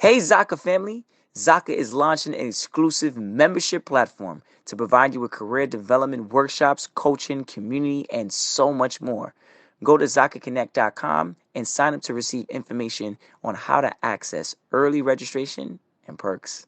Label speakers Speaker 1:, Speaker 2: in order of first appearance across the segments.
Speaker 1: Hey Zaka family! Zaka is launching an exclusive membership platform to provide you with career development workshops, coaching, community, and so much more. Go to ZakaConnect.com and sign up to receive information on how to access early registration and perks.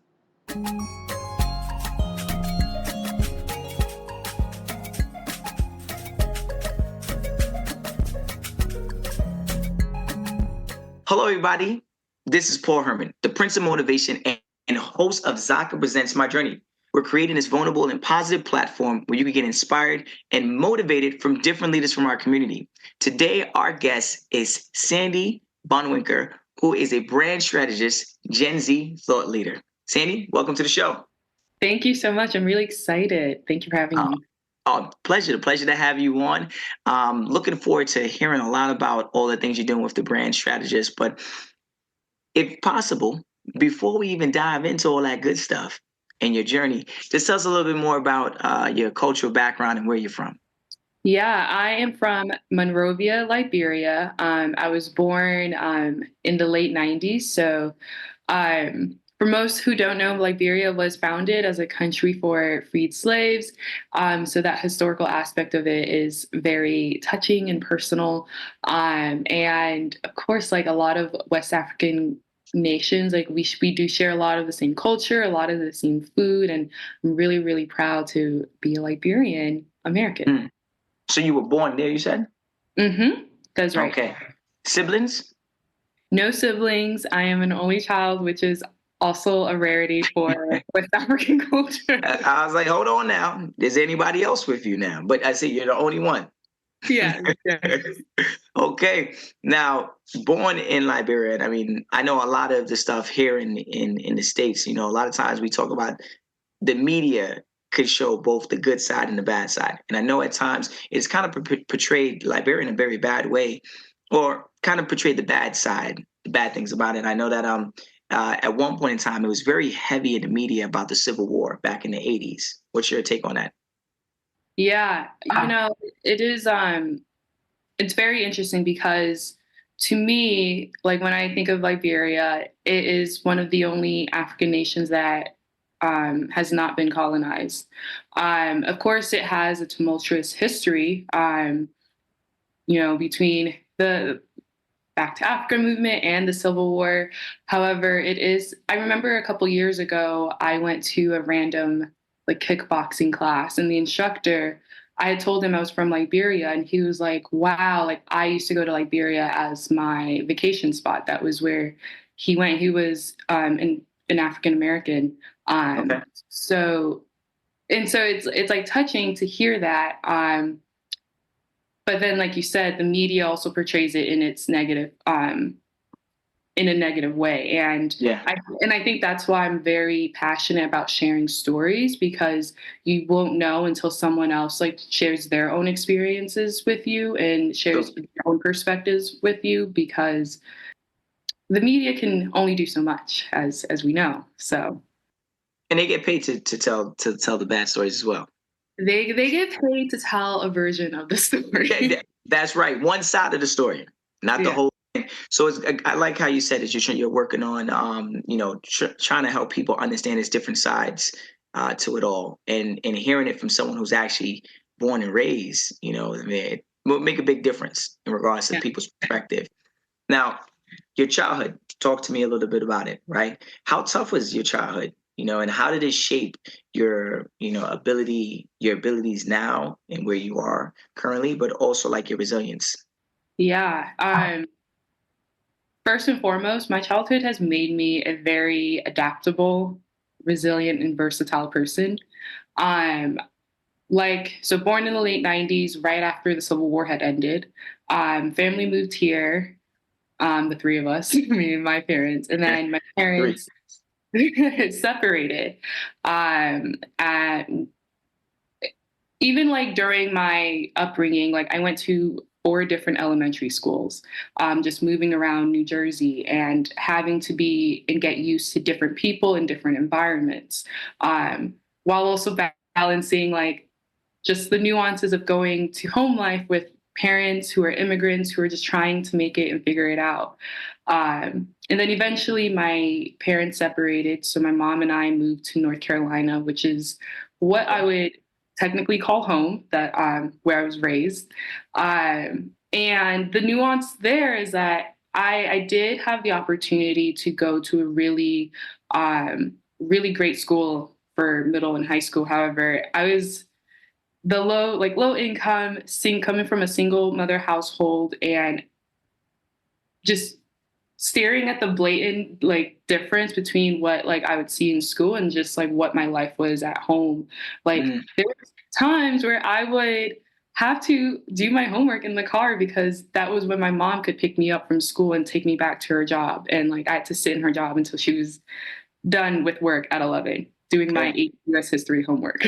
Speaker 1: Hello, everybody. This is Paul Herman, the Prince of Motivation and host of Zaka Presents My Journey. We're creating this vulnerable and positive platform where you can get inspired and motivated from different leaders from our community. Today, our guest is Sandie Bonwinkor, who is a brand strategist, Gen Z thought leader. Sandie, welcome to the show.
Speaker 2: Thank you so much. I'm really excited. Thank you for having me.
Speaker 1: Pleasure to have you on. Looking forward to hearing a lot about all the things you're doing with the brand strategist. But if possible, before we even dive into all that good stuff and your journey, just tell us a little bit more about your cultural background and where you're from.
Speaker 2: Yeah, I am from Monrovia, Liberia. I was born in the late 90s. So, for most who don't know, Liberia was founded as a country for freed slaves. So, that historical aspect of it is very touching and personal. And of course, like a lot of West African nations, like we do share a lot of the same culture, a lot of the same food, and I'm really, really proud to be a Liberian American.
Speaker 1: Mm. So you were born there, you said?
Speaker 2: Mm-hmm. That's right.
Speaker 1: Okay. Siblings?
Speaker 2: No siblings. I am an only child, which is also a rarity for West African culture.
Speaker 1: I was like, hold on now. Is anybody else with you now? But I see you're the only one.
Speaker 2: Yeah.
Speaker 1: Okay. Now, born in Liberia, and I mean, I know a lot of the stuff here in the States, a lot of times we talk about the media could show both the good side and the bad side. And I know at times it's kind of portrayed Liberia in a very bad way, or kind of portrayed the bad side, the bad things about it. I know that at one point in time it was very heavy in the media about the Civil War back in the 80s. What's your take on that?
Speaker 2: Yeah. It is it's very interesting because to me, like when I think of Liberia, it is one of the only African nations that has not been colonized. Of course, it has a tumultuous history, between the Back to Africa movement and the Civil War. However, I remember a couple years ago, I went to a random like kickboxing class, and the instructor, I had told him I was from Liberia, and he was like, wow, like I used to go to Liberia as my vacation spot. That was where he went. He was an African American.
Speaker 1: Okay.
Speaker 2: So it's like touching to hear that. But then, like you said, the media also portrays it in its negative, in a negative way, and
Speaker 1: Yeah.
Speaker 2: I think that's why I'm very passionate about sharing stories, because you won't know until someone else like shares their own experiences with you and shares their own perspectives with you, because the media can only do so much, as we know. So
Speaker 1: And they get paid to tell the bad stories as well.
Speaker 2: they get paid to tell a version of the story.
Speaker 1: That's right. One side of the story, not the
Speaker 2: Yeah.
Speaker 1: whole thing. So I like how you said it. You're working on, trying to help people understand its different sides to it all, and hearing it from someone who's actually born and raised. I mean, it will make a big difference in regards to
Speaker 2: Yeah.
Speaker 1: people's perspective. Now, your childhood. Talk to me a little bit about it. Right? How tough was your childhood? And how did it shape your abilities now and where you are currently, but also like your resilience?
Speaker 2: Yeah. First and foremost, my childhood has made me a very adaptable, resilient, and versatile person. Um, so born in the late 90s, right after the Civil War had ended. Family moved here, the three of us, me and my parents, and then my
Speaker 1: Three.
Speaker 2: parents separated. And even like during my upbringing, like I went to four different elementary schools, just moving around New Jersey and having to be and get used to different people in different environments, while also balancing like just the nuances of going to home life with parents who are immigrants who are just trying to make it and figure it out. And then eventually my parents separated. So my mom and I moved to North Carolina, which is what I would technically call home, that where I was raised. And the nuance there is that I did have the opportunity to go to a really great school for middle and high school. However, I was the low income, coming from a single mother household, and just staring at the blatant like difference between what like I would see in school and just like what my life was at home. Like
Speaker 1: Mm.
Speaker 2: there were times where I would have to do my homework in the car because that was when my mom could pick me up from school and take me back to her job. And like I had to sit in her job until she was done with work at 11, doing my
Speaker 1: Okay.
Speaker 2: US history homework.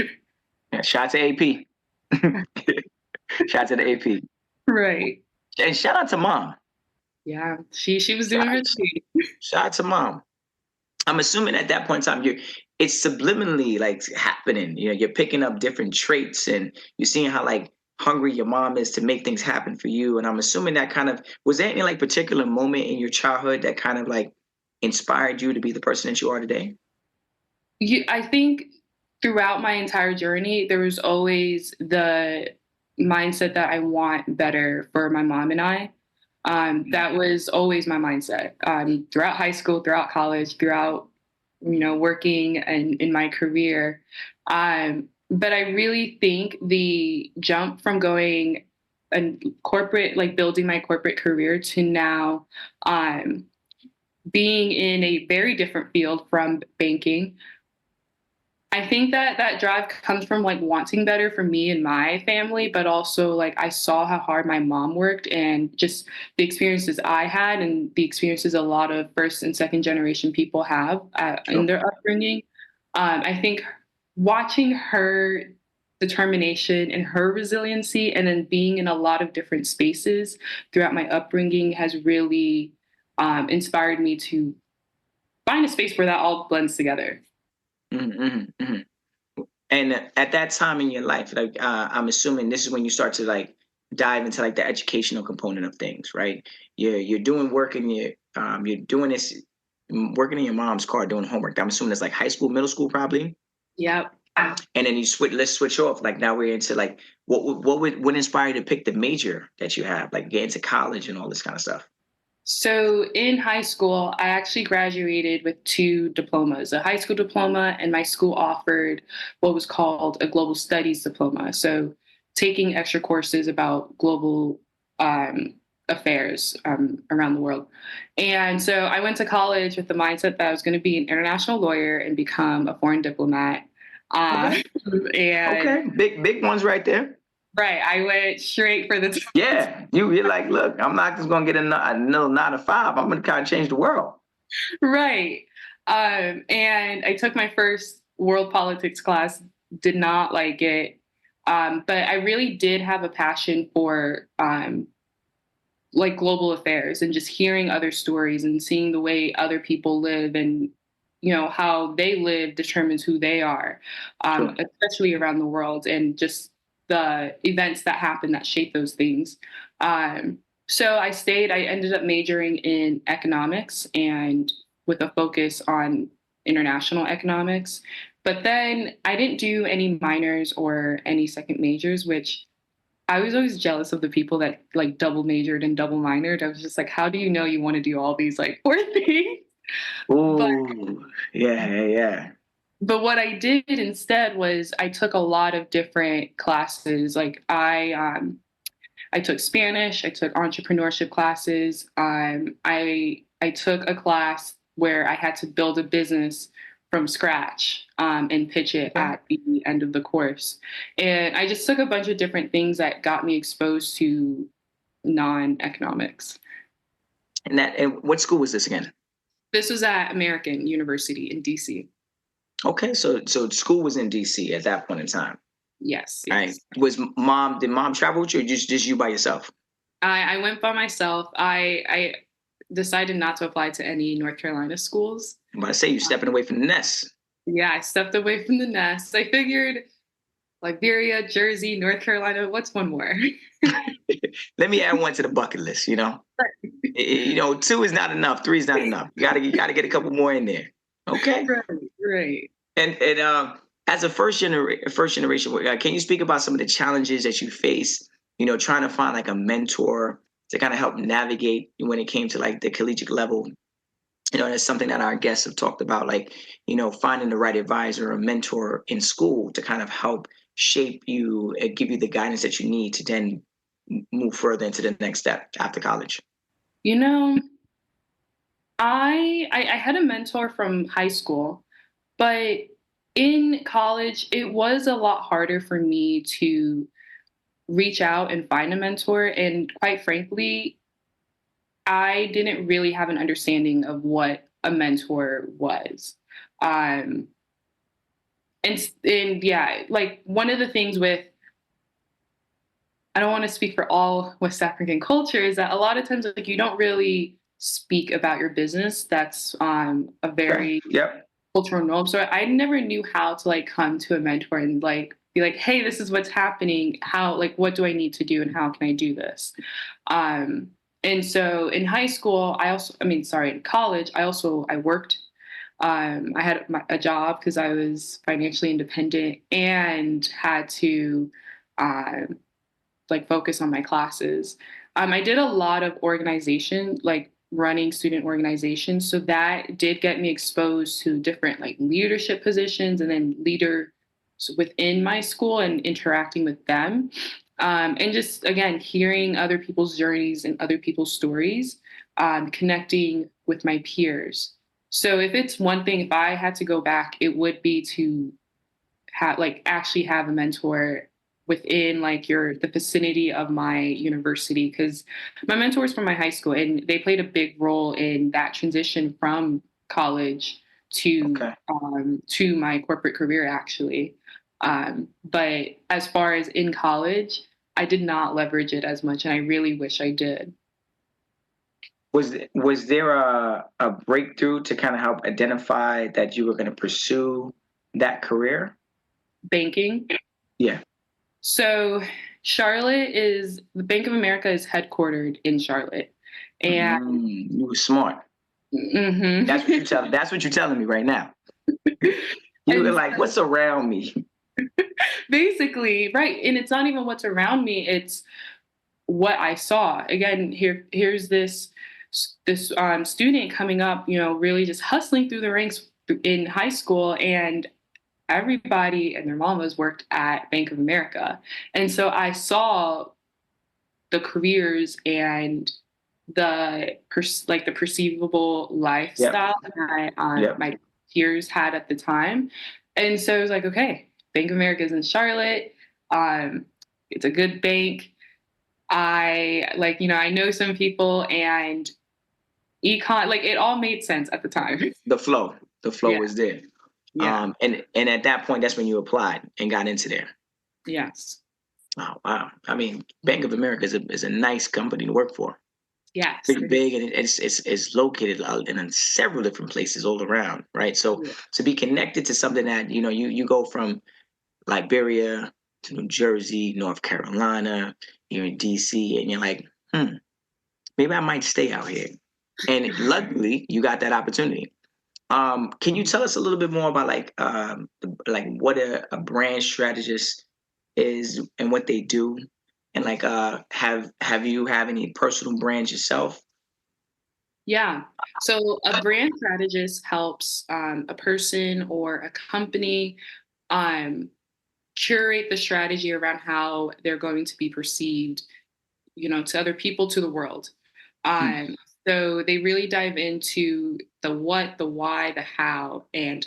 Speaker 1: Yeah, shout out to AP. Shout out to the AP.
Speaker 2: Right.
Speaker 1: And shout out to mom.
Speaker 2: Yeah. She was
Speaker 1: Shout,
Speaker 2: doing her thing.
Speaker 1: shout out to mom. I'm assuming at that point in time, it's subliminally like happening. You know, you're picking up different traits and you're seeing how like hungry your mom is to make things happen for you. And I'm assuming that kind of was there any like particular moment in your childhood that kind of like inspired you to be the person that you are today?
Speaker 2: I think throughout my entire journey, there was always the mindset that I want better for my mom and I. That was always my mindset throughout high school, throughout college, throughout working and in my career. But I really think the jump from going and corporate, like building my corporate career, to now being in a very different field from banking. I think that that drive comes from like wanting better for me and my family, but also like I saw how hard my mom worked and just the experiences I had and the experiences a lot of first and second generation people have in
Speaker 1: Sure.
Speaker 2: their upbringing. I think watching her determination and her resiliency, and then being in a lot of different spaces throughout my upbringing, has really inspired me to find a space where that all blends together.
Speaker 1: Mm-hmm. And at that time in your life, like I'm assuming this is when you start to like dive into like the educational component of things, right? You're doing work and you're doing this working in your mom's car doing homework. I'm assuming it's like high school, middle school, probably.
Speaker 2: Yep.
Speaker 1: And then you switch. Let's switch off. Like now we're into like what inspired you to pick the major that you have, like get into college and all this kind of stuff.
Speaker 2: So in high school, I actually graduated with two diplomas, a high school diploma, and my school offered what was called a global studies diploma. So taking extra courses about global affairs around the world. And so I went to college with the mindset that I was going to be an international lawyer and become a foreign diplomat. Uh,
Speaker 1: Okay.
Speaker 2: and
Speaker 1: Okay. Big ones right there.
Speaker 2: right, I went straight for the
Speaker 1: Yeah, you're like, look, I'm not just gonna get another 9 to 5. I'm gonna kind of change the world.
Speaker 2: right. And I took my first world politics class, did not like it. But I really did have a passion for like global affairs and just hearing other stories and seeing the way other people live, and how they live determines who they are,
Speaker 1: Sure.
Speaker 2: especially around the world, and just the events that happen that shape those things. Um, so I ended up majoring in economics and with a focus on international economics. But then I didn't do any minors or any second majors, which I was always jealous of the people that like double majored and double minored. I was just like, how do you know you want to do all these like four things? But
Speaker 1: Ooh, yeah.
Speaker 2: but what I did instead was I took a lot of different classes. Like I took Spanish, I took entrepreneurship classes. I took a class where I had to build a business from scratch and pitch it
Speaker 1: Okay.
Speaker 2: at the end of the course. And I just took a bunch of different things that got me exposed to non-economics.
Speaker 1: And what school was this again?
Speaker 2: This was at American University in DC.
Speaker 1: Okay, so school was in DC at that point in time.
Speaker 2: Yes,
Speaker 1: All right.
Speaker 2: yes.
Speaker 1: Did mom travel with you or just you by yourself?
Speaker 2: I went by myself. I decided not to apply to any North Carolina schools.
Speaker 1: I'm about to say you stepping away from the nest.
Speaker 2: Yeah, I stepped away from the nest. I figured Liberia, Jersey, North Carolina, what's one more?
Speaker 1: Let me add one to the bucket list. Two is not enough. Three is not enough. You gotta get a couple more in there. Okay.
Speaker 2: Right, right.
Speaker 1: And as a first generation, can you speak about some of the challenges that you face? Trying to find like a mentor to kind of help navigate when it came to like the collegiate level. That's something that our guests have talked about, like finding the right advisor or mentor in school to kind of help shape you and give you the guidance that you need to then move further into the next step after college.
Speaker 2: You know, I had a mentor from high school, but in college, it was a lot harder for me to reach out and find a mentor. And quite frankly, I didn't really have an understanding of what a mentor was. Um, and yeah, like one of the things with, I don't want to speak for all West African culture, is that a lot of times like you don't really speak about your business. That's a
Speaker 1: Okay.
Speaker 2: very
Speaker 1: Yep.
Speaker 2: cultural norm. So I never knew how to like come to a mentor and like be like, hey, this is what's happening. How, like, what do I need to do and how can I do this? Um, and so in high school, in college, I worked. I had a job because I was financially independent and had to um, like focus on my classes. I did a lot of organization, like running student organizations. So that did get me exposed to different like leadership positions and then leaders within my school and interacting with them. And just again, hearing other people's journeys and other people's stories, connecting with my peers. So if it's one thing, if I had to go back, it would be to actually have a mentor within like the vicinity of my university, because my mentors from my high school and they played a big role in that transition from college
Speaker 1: Okay.
Speaker 2: to my corporate career actually. But as far as in college, I did not leverage it as much and I really wish I did.
Speaker 1: Was there a breakthrough to kind of help identify that you were going to pursue that career?
Speaker 2: Banking.
Speaker 1: Yeah.
Speaker 2: So the Bank of America is headquartered in Charlotte. And
Speaker 1: You were smart.
Speaker 2: mhm.
Speaker 1: That's what you're telling me right now. You were
Speaker 2: And
Speaker 1: like, what's around me?
Speaker 2: basically, right. And it's not even what's around me, it's what I saw. Again, here's this student coming up, really just hustling through the ranks in high school, and everybody and their mamas worked at Bank of America. And so I saw the careers and the perceivable
Speaker 1: Yep.
Speaker 2: lifestyle that
Speaker 1: Yep.
Speaker 2: my peers had at the time. And so I was like, okay, Bank of America is in Charlotte. Um, it's a good bank. I know some people, and econ, like it all made sense at the time.
Speaker 1: The flow
Speaker 2: Yeah.
Speaker 1: was there.
Speaker 2: Yeah.
Speaker 1: And at that point, that's when you applied and got into there.
Speaker 2: Yes.
Speaker 1: Oh, wow. I mean, Bank of America is a nice company to work for.
Speaker 2: Yes.
Speaker 1: Pretty big, and it's located in several different places all around, right? So
Speaker 2: Yeah.
Speaker 1: to be connected to something that you go from Liberia to New Jersey, North Carolina, you're in DC, and you're like, maybe I might stay out here. And luckily, you got that opportunity. Can you tell us a little bit more about like what a brand strategist is and what they do, and like have you have any personal brands yourself?
Speaker 2: Yeah. So a brand strategist helps a person or a company um, curate the strategy around how they're going to be perceived, to other people, to the world.
Speaker 1: Hmm.
Speaker 2: Um, so they really dive into the what, the why, the how, and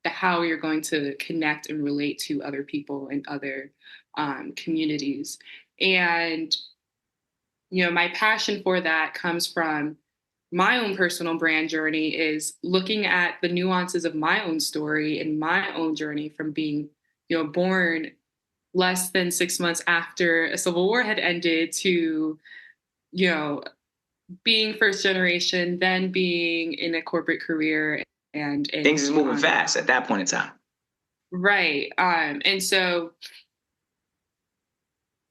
Speaker 2: the how you're going to connect and relate to other people and other communities. And, my passion for that comes from my own personal brand journey, is looking at the nuances of my own story and my own journey from being, born less than 6 months after a civil war had ended to, you know, being first generation, then being in a corporate career and
Speaker 1: Things is moving fast at that point in time.
Speaker 2: right. And so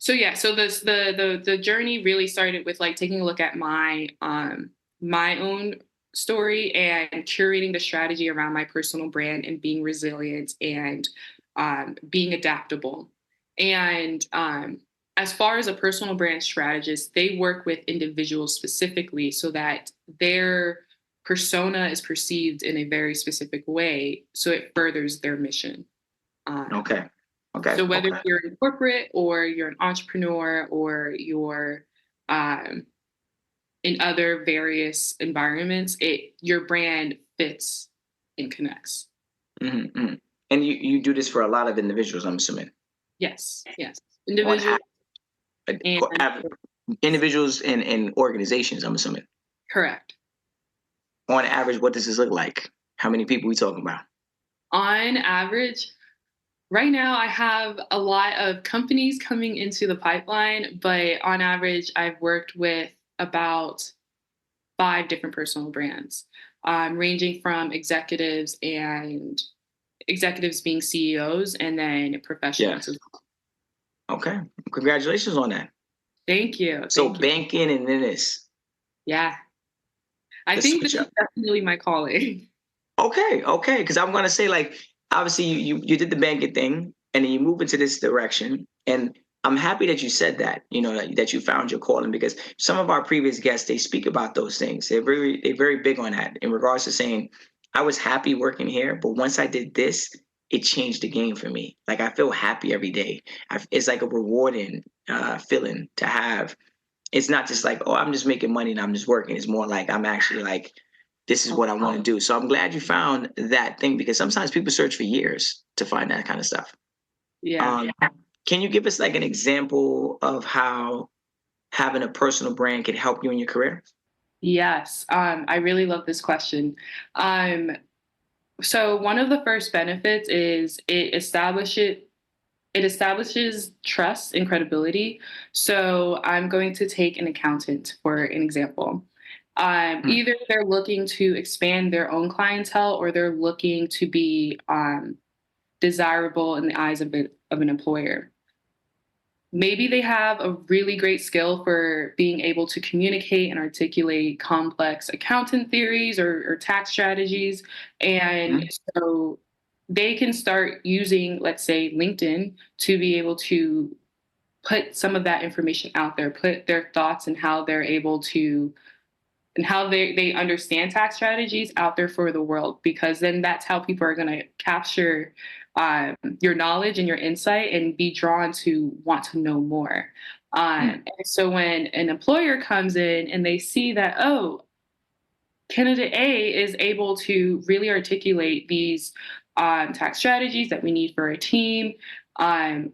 Speaker 2: So yeah, so the journey really started with like taking a look at my own story and curating the strategy around my personal brand and being resilient and being adaptable. And as far as a personal brand strategist, they work with individuals specifically so that their persona is perceived in a very specific way, so it furthers their mission. Um,
Speaker 1: Okay. Okay.
Speaker 2: so whether
Speaker 1: Okay.
Speaker 2: you're in corporate or you're an entrepreneur or you're um, in other various environments, it your brand fits and connects.
Speaker 1: Hmm. And you do this for a lot of individuals, I'm assuming,
Speaker 2: Yes, yes.
Speaker 1: on
Speaker 2: Individual and
Speaker 1: individuals and organizations, I'm assuming.
Speaker 2: correct.
Speaker 1: On average, what does this look like? How many people we talking about?
Speaker 2: On average, right now I have a lot of companies coming into the pipeline, but on average, I've worked with about 5 different personal brands, ranging from executives being CEOs and then professionals
Speaker 1: Yes.
Speaker 2: as well.
Speaker 1: Okay. Congratulations on that.
Speaker 2: Thank you.
Speaker 1: So
Speaker 2: Thank you.
Speaker 1: banking and then this,
Speaker 2: Yeah. I
Speaker 1: the
Speaker 2: think this
Speaker 1: switch
Speaker 2: is
Speaker 1: up.
Speaker 2: definitely my calling.
Speaker 1: Okay, okay. Because I'm gonna say, like, obviously you did the banking thing and then you move into this direction. And I'm happy that you said that, that you found your calling, because some of our previous guests, they speak about those things. They're very big on that in regards to saying, I was happy working here, but once I did this, it changed the game for me. Like, I feel happy every day. It's like a rewarding feeling to have. It's not just like, oh, I'm just making money and I'm just working. It's more like I'm actually like, this is what I want to do. So I'm glad you found that thing, because sometimes people search for years to find that kind of stuff.
Speaker 2: Yeah.
Speaker 1: Um, can you give us like an example of how having a personal brand could help you in your career?
Speaker 2: Yes. I really love this question. Um, so one of the first benefits is it establishes trust and credibility. So I'm going to take an accountant for an example.
Speaker 1: Mm,
Speaker 2: Either they're looking to expand their own clientele or they're looking to be desirable in the eyes of an employer. Maybe they have a really great skill for being able to communicate and articulate complex accountant theories or tax strategies. And
Speaker 1: mm,
Speaker 2: so they can start using, let's say, LinkedIn to be able to put some of that information out there, put their thoughts and how they're able to and how they understand tax strategies out there for the world, because then that's how people are going to capture your knowledge and your insight and be drawn to want to know more.
Speaker 1: mm,
Speaker 2: And so when an employer comes in and they see that, oh, candidate A is able to really articulate these tax strategies that we need for a team, um,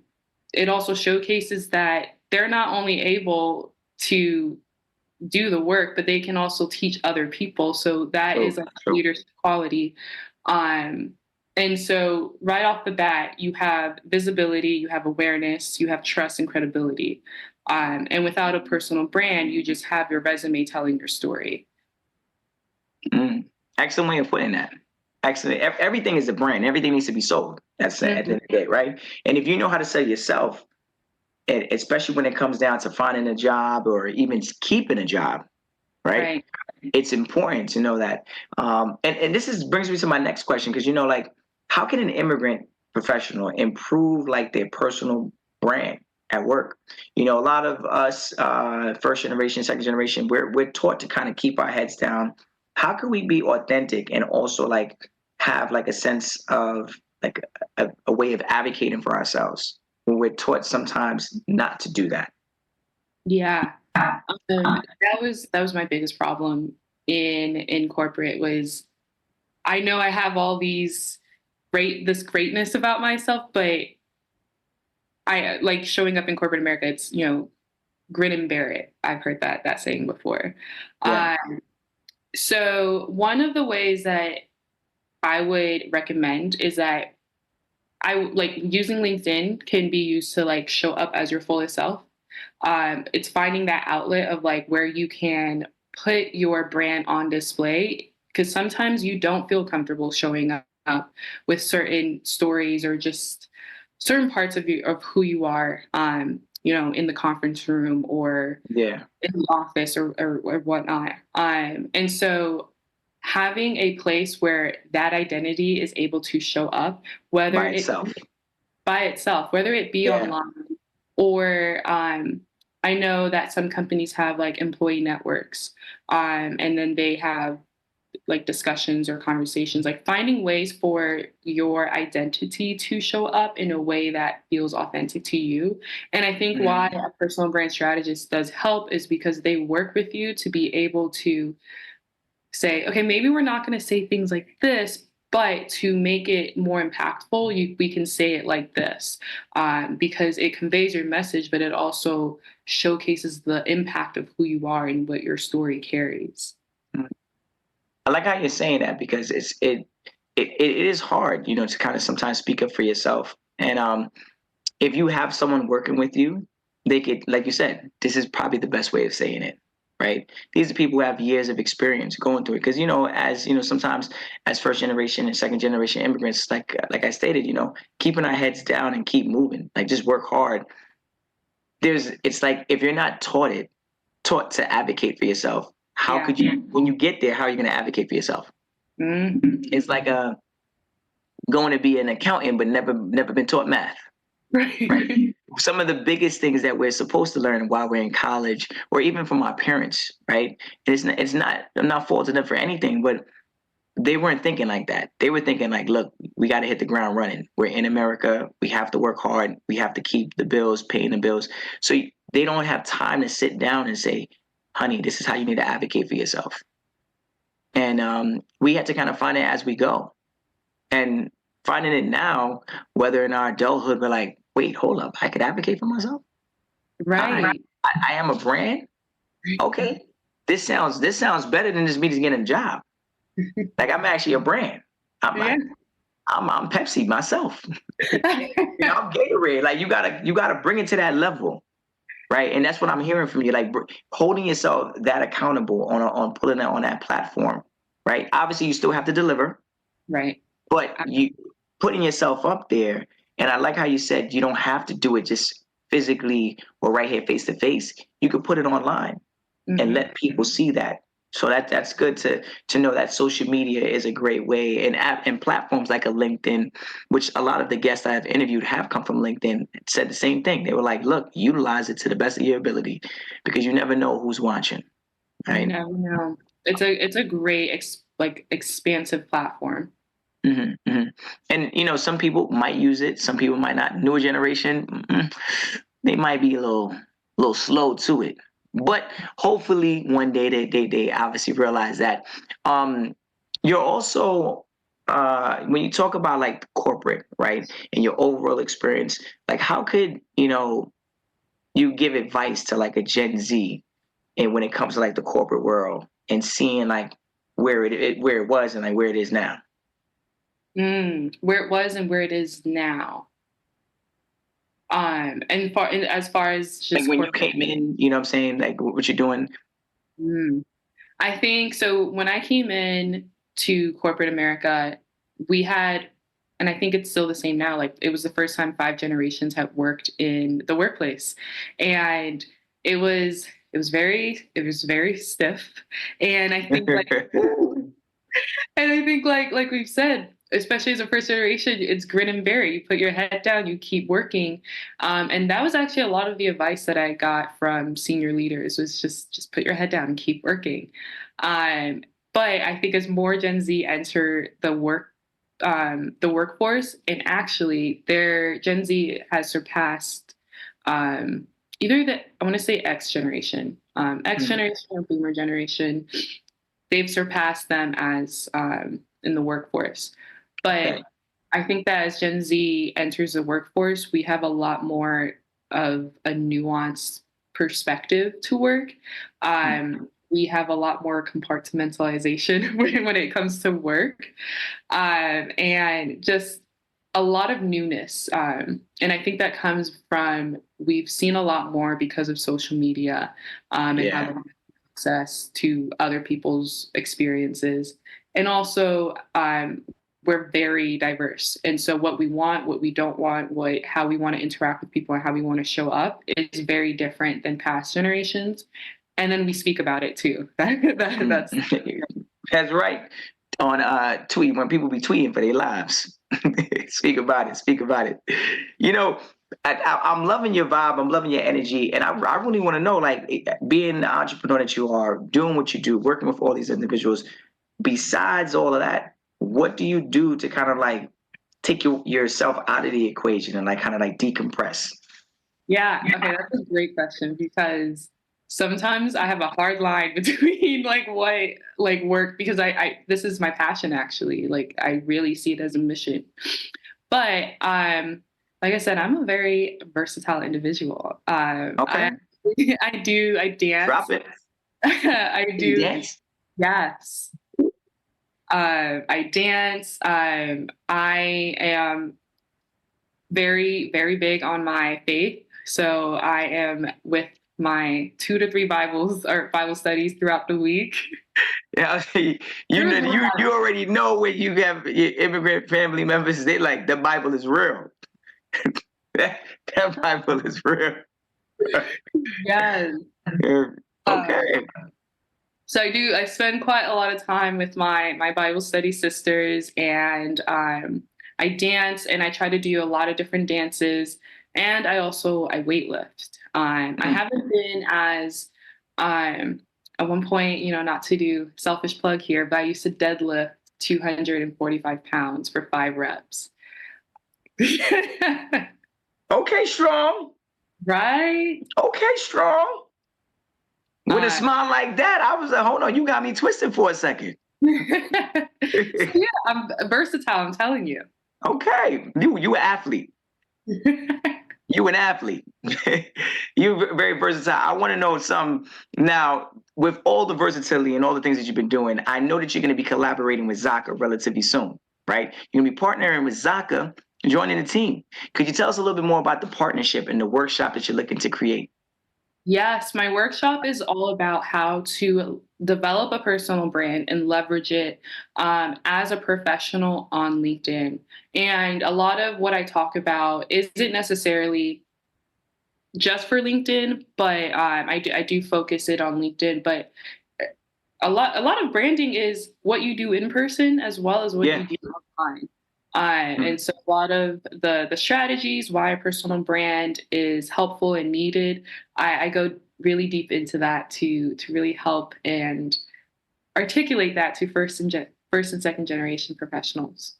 Speaker 2: it also showcases that they're not only able to do the work, but they can also teach other people. So that
Speaker 1: true,
Speaker 2: is a
Speaker 1: true.
Speaker 2: leadership quality. Um, and so right off the bat, you have visibility, you have awareness, you have trust and credibility. And without a personal brand, you just have your resume telling your story.
Speaker 1: Mm. Excellent way of putting that. Excellent. Everything is a brand. Everything needs to be sold. That's at the
Speaker 2: Mhm.
Speaker 1: end of the day, right? And if you know how to sell yourself, especially when it comes down to finding a job or even keeping a job, right?
Speaker 2: Right.
Speaker 1: It's important to know that. And this brings me to my next question, because like, how can an immigrant professional improve like their personal brand at work? A lot of us, first generation, second generation, we're taught to kind of keep our heads down. How can we be authentic and also like have like a sense of like a way of advocating for ourselves when we're taught sometimes not to do that?
Speaker 2: Yeah. That was my biggest problem in corporate was I know I have all this greatness about myself, but I like showing up in corporate America. It's grin and bear it. I've heard that saying before.
Speaker 1: Yeah.
Speaker 2: Uh, so one of the ways that I would recommend is that I like using LinkedIn can be used to like show up as your fullest self. It's finding that outlet of like where you can put your brand on display, because sometimes you don't feel comfortable showing up with certain stories or just certain parts of you of who you are. in the conference room or
Speaker 1: Yeah.
Speaker 2: in the office or whatnot. And so having a place where that identity is able to show up, whether
Speaker 1: By
Speaker 2: it
Speaker 1: itself.
Speaker 2: by itself, whether it be
Speaker 1: Yeah.
Speaker 2: online or I know that some companies have like employee networks, and then they have like discussions or conversations, like finding ways for your identity to show up in a way that feels authentic to you. And I think why
Speaker 1: Mm.
Speaker 2: a personal brand strategist does help is because they work with you to be able to say, okay, maybe we're not going to say things like this, but to make it more impactful, we can say it like this, because it conveys your message, but it also showcases the impact of who you are and what your story carries.
Speaker 1: I like how you're saying that because it is hard, to kind of sometimes speak up for yourself. And if you have someone working with you, they could, like you said, this is probably the best way of saying it, right? These are people who have years of experience going through it. Because as sometimes as first generation and second generation immigrants, like I stated, keeping our heads down and keep moving, like just work hard. It's like if you're not taught to advocate for yourself, how
Speaker 2: Yeah.
Speaker 1: could you, when you get there, how are you going to advocate for yourself?
Speaker 2: Mm-hmm.
Speaker 1: It's like going to be an accountant, but never been taught math. Right. Some of the biggest things that we're supposed to learn while we're in college, or even from our parents, right? It's not. I'm not faulting them for anything, but they weren't thinking like that. They were thinking like, look, we got to hit the ground running. We're in America. We have to work hard. We have to keep the bills, paying the bills. So they don't have time to sit down and say, honey, this is how you need to advocate for yourself. And we had to kind of find it as we go. And finding it now, whether in our adulthood, we're like, wait, hold up, I could advocate for myself.
Speaker 2: Right.
Speaker 1: I am a brand. Okay, this sounds better than just me just getting a job. Like I'm actually a brand. I'm
Speaker 2: Yeah.
Speaker 1: like I'm Pepsi myself. I'm Gatorade. Like you gotta bring it to that level, right? And that's what I'm hearing from you. Like holding yourself that accountable on pulling it on that platform, right? Obviously, you still have to deliver,
Speaker 2: Right.
Speaker 1: but you putting yourself up there. And I like how you said you don't have to do it just physically or right here face to face. You could put it online and
Speaker 2: Mm-hmm.
Speaker 1: let people see that. So that's good to know that social media is a great way, and platforms like a LinkedIn, which a lot of the guests I have interviewed have come from LinkedIn, said the same thing. They were like, "Look, utilize it to the best of your ability, because you never know who's watching."
Speaker 2: You
Speaker 1: Right?
Speaker 2: never know. It's a great like expansive platform.
Speaker 1: And some people might use it, some people might not. Newer generation, they might be a little slow to it. But hopefully one day they obviously realize that. You're also when you talk about like corporate, right, and your overall experience, like how could you give advice to like a Gen Z, and when it comes to like the corporate world and seeing like where it was and like where it is now.
Speaker 2: Where it was and where it is now. And as far as
Speaker 1: Like
Speaker 2: just
Speaker 1: when you
Speaker 2: corporate.
Speaker 1: came in, you know what I'm saying? Like what you're doing.
Speaker 2: Mm. I think so. When I came in to corporate America, we had, and I think it's still the same now. Like it was the first time 5 generations have worked in the workplace, and it was very stiff. And I think like And I think like we've said, especially as a first generation, it's grin and bear. You put your head down, you keep working. And that was actually a lot of the advice that I got from senior leaders was just put your head down and keep working. Um, but I think as more Gen Z enter the workforce, and actually their Gen Z has surpassed either I want to say X
Speaker 1: Mm,
Speaker 2: generation or Boomer generation. They've surpassed them as in the workforce. But
Speaker 1: okay.
Speaker 2: I think that as Gen Z enters the workforce, we have a lot more of a nuanced perspective to work.
Speaker 1: Mm,
Speaker 2: We have a lot more compartmentalization when it comes to work, and just a lot of newness. And I think that comes from we've seen a lot more because of social media, and
Speaker 1: yeah.
Speaker 2: having access to other people's experiences. And also, we're very diverse. And so what we want, what we don't want, how we want to interact with people and how we want to show up is very different than past generations. And then we speak about it too. That's
Speaker 1: That's right. On tweet, when people be tweeting for their lives. Speak about it. Speak about it. You know, I'm loving your vibe. I'm loving your energy. And I really want to know, like, being the entrepreneur that you are, doing what you do, working with all these individuals, besides all of that, what do you do to kind of like take yourself out of the equation and like kind of like decompress?
Speaker 2: Yeah, okay, that's a great question because sometimes I have a hard line between like work because I this is my passion actually. Like I really see it as a mission. But like I said, I'm a very versatile individual.
Speaker 1: Okay.
Speaker 2: I dance.
Speaker 1: Drop it.
Speaker 2: I
Speaker 1: You
Speaker 2: do,
Speaker 1: dance?
Speaker 2: yes. I dance. I am very, very big on my faith. So I am with my 2 to 3 Bible studies throughout the week.
Speaker 1: Yeah, you know, you already know when you have your immigrant family members, they like the Bible is real. that Bible is real.
Speaker 2: Yes.
Speaker 1: Okay.
Speaker 2: So I spend quite a lot of time with my Bible study sisters, and I dance, and I try to do a lot of different dances, and I weightlift. I haven't been as at one point, you know, not to do selfish plug here, but I used to deadlift 245 pounds for 5 reps.
Speaker 1: Okay, strong.
Speaker 2: Right?
Speaker 1: Okay, strong. With a smile like that, I was like, hold on, you got me twisted for a second.
Speaker 2: Yeah, I'm versatile, I'm telling you.
Speaker 1: Okay, you an athlete. You an athlete. You're very versatile. I want to know some now with all the versatility and all the things that you've been doing. I know that you're going to be collaborating with Zaka relatively soon, right? You're going to be partnering with Zaka, joining the team. Could you tell us a little bit more about the partnership and the workshop that you're looking to create?
Speaker 2: Yes, my workshop is all about how to develop a personal brand and leverage it as a professional on LinkedIn. And a lot of what I talk about isn't necessarily just for LinkedIn, but I do focus it on LinkedIn. But a lot of branding is what you do in person as well as what you do online. And so a lot of the strategies why a personal brand is helpful and needed, I go really deep into that to really help and articulate that to first and second generation professionals.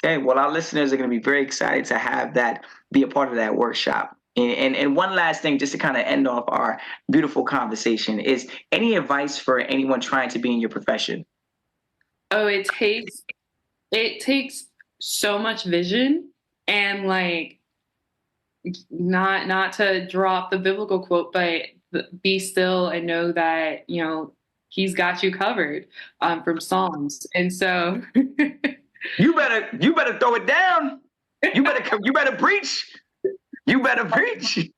Speaker 1: Okay, well, our listeners are going to be very excited to have that be a part of that workshop. And one last thing, just to kind of end off our beautiful conversation, is any advice for anyone trying to be in your profession?
Speaker 2: Oh, it takes so much vision and like not to drop the biblical quote, but be still and know that, you know, he's got you covered from Psalms. And so
Speaker 1: you better throw it down. You better preach. You better preach.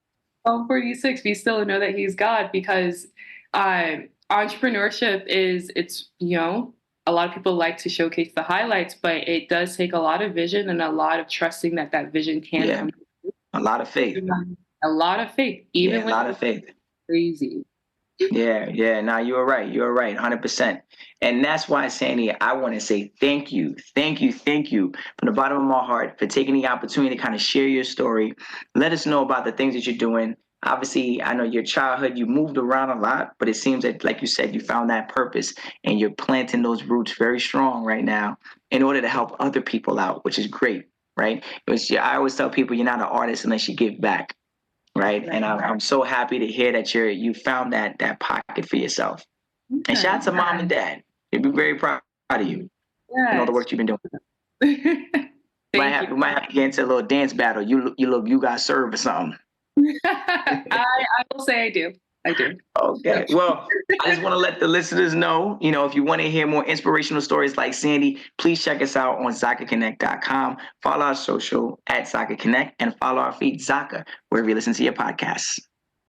Speaker 2: Psalm 46, be still and know that he's God, because entrepreneurship it's, you know, a lot of people like to showcase the highlights, but it does take a lot of vision and a lot of trusting that vision can come.
Speaker 1: A lot of faith.
Speaker 2: A lot of faith. Even
Speaker 1: a lot of faith.
Speaker 2: Crazy.
Speaker 1: Yeah. No, you're right. You're right, 100%. And that's why, Sandie, I want to say thank you from the bottom of my heart for taking the opportunity to kind of share your story. Let us know about the things that you're doing. Obviously, I know your childhood, you moved around a lot, but it seems that, like you said, you found that purpose and you're planting those roots very strong right now in order to help other people out, which is great, right? I always tell people you're not an artist unless you give back. Right. And I'm so happy to hear that you found that pocket for yourself. Okay. And shout out to mom and dad. They'd be very proud of you. Yes. And all the work you've been doing. We might have to get into a little dance battle. You got served or something.
Speaker 2: I will say I do.
Speaker 1: Okay. Well, I just want to let the listeners know, you know, if you want to hear more inspirational stories like Sandie, please check us out on ZakaConnect.com. Follow our social at Zaka Connect and follow our feed Zaka wherever you listen to your podcasts.